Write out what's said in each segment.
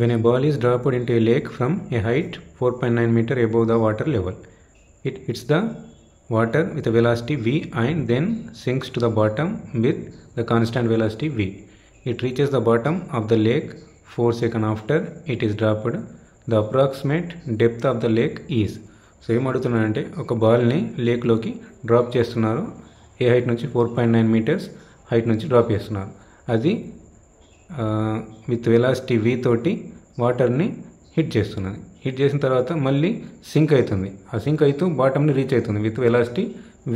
When a ball is dropped into a lake from a height 4.9 meter above the water level, it hits the water with a velocity v and then sinks to the bottom with the constant velocity v. It reaches the bottom of the lake 4 seconds after it is dropped. The approximate depth of the lake is. So ఏం అడుగుతున్నానంటే ఒక బాల్ని లేక్లోకి drop చేస్తున్నారు. ఏ height నుంచి 4.9 metres height నుంచి drop చేస్తున్నారు. అది with velocity v తోటి వాటర్ని హిట్ చేస్తున్నది. హిట్ చేసిన తర్వాత మళ్ళీ సింక్ అవుతుంది. ఆ సింక్ అవుతూ బాటమ్ని రీచ్ అవుతుంది విత్ వెలాసిటీ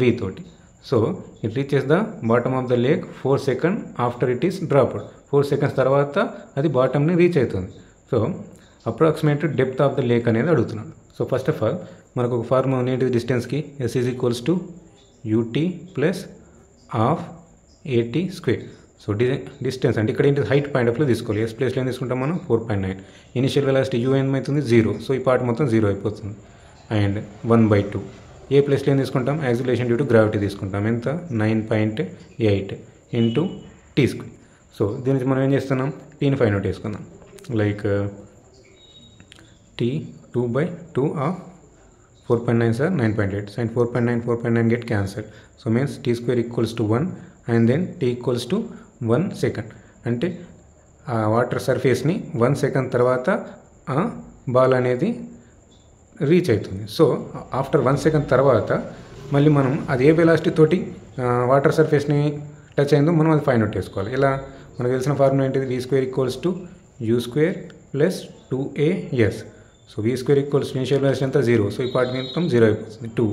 v తోటి. So it reaches the bottom of the lake 4 second after it is dropped. 4 seconds తర్వాత అది బాటమ్ని రీచ్ అవుతుంది. So approximate depth of the lake అనేది అడుగుతున్నాడు. సో ఫస్ట్ ఆఫ్ ఆల్ మనకు ఒక ఫార్ములా ఉంది. డిస్టెన్స్కి s is equals to ut plus half at square. So distance అంటే ఇక్కడ ఏంటి హైట్ పాయింట్ ఆఫ్లో తీసుకోవాలి. ఎస్ ప్లేస్లో ఏం తీసుకుంటాం మనం 4.9. ఇనిషియల్ వెలాసిటీ u ఏమవుతుంది 0. సో ఈ పార్ట్ మొత్తం 0 అయిపోతుంది. అండ్ 1/2. ఏ ప్లేస్లో ఏం తీసుకుంటాం యాక్సిలరేషన్ డ్యూ టు గ్రావిటీ తీసుకుంటాం. ఎంత 9.8 ఇంటూ టీ స్క్వేర్. సో దీని నుంచి మనం ఏం చేస్తున్నాం టీని ఫైండ్ అవుట్ చేసుకుందాం. Like t 2/2 of 4.9 sir 9.8. Sin 4.9 get cancelled. So means t square equals to 1 and then t equals to 1 second. అంటే ఆ వాటర్ సర్ఫేస్ని 1 సెకండ్ తర్వాత ఆ బాల్ అనేది రీచ్ అవుతుంది. సో ఆఫ్టర్ 1 సెకండ్ తర్వాత మళ్ళీ మనం అది ఏ వెలాసిటీ తోటి వాటర్ సర్ఫేస్ని టచ్ అయిందో మనం అది ఫైండ్ అవుట్ చేసుకోవాలి. ఇలా మనకు తెలిసిన ఫార్ములా ఏంటిది v square equals to u square plus 2as. So v square equals initial velocity ఎంత 0. సో ఈ పార్ట్ మొత్తం 0 అయిపోతుంది. 2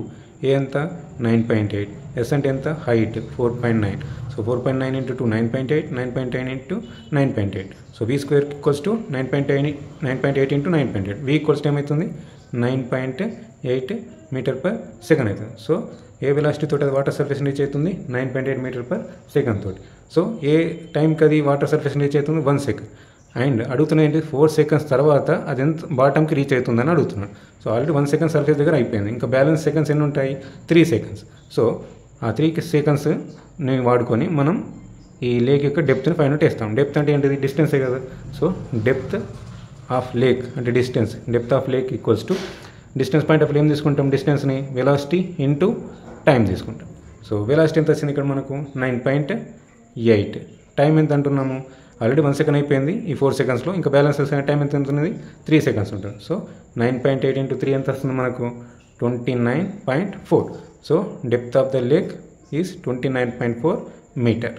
a ఎంత 9.8, s అంటే ఎంత height 4.9. So 4.9 into 2 9.8, 9.9 into 9.8. So v square equals to 9.8 into 9.8. v equals to ఏమవుతుంది 9.8 metre per second అవుతుంది. So a velocity తోటి అది వాటర్ సర్ఫేస్ రీచ్ అవుతుంది 9.8 మీటర్ పర్ సెకండ్ తోటి. సో ఏ టైంకి అది వాటర్ సర్ఫేస్ రీచ్ అవుతుంది 1 సెకండ్. అండ్ అడుగుతున్నా ఏంటి 4 సెకండ్స్ తర్వాత అది ఎంత బాటమ్కి రీచ్ అవుతుందని అడుగుతున్నాడు. సో ఆల్రెడీ 1 సెకండ్ సర్ఫేస్ దగ్గర అయిపోయింది. ఇంకా బ్యాలెన్స్ సెకండ్స్ ఎన్ని ఉంటాయి 3 సెకండ్స్. సో ఆ 3 సెకండ్స్ నేను వాడుకొని మనం ఈ లేక్ యొక్క డెప్త్ని ఫైండ్ అవుట్ చేస్తాం. డెప్త్ అంటే ఏంటిది డిస్టెన్సే కదా. సో డెప్త్ ఆఫ్ లేక్ అంటే distance depth of lake equals to distance point of ఏం తీసుకుంటాం డిస్టెన్స్ని వెలాసిటీ ఇంటూ టైం తీసుకుంటాం. సో వెలాసిటీ ఎంత వచ్చింది ఇక్కడ మనకు 9.8. టైం ఎంత అంటున్నాము ఆల్రెడీ 1 సెకండ్ అయిపోయింది ఈ 4 సెకండ్స్లో. ఇంకా బ్యాలెన్స్ టైం ఎంత ఉంటుంది 3 సెకండ్స్ ఉంటుంది. సో 9.8 ఇంటూ 3 ఎంత వస్తుంది మనకు 29.4. So depth of the lake is 29.4 metre.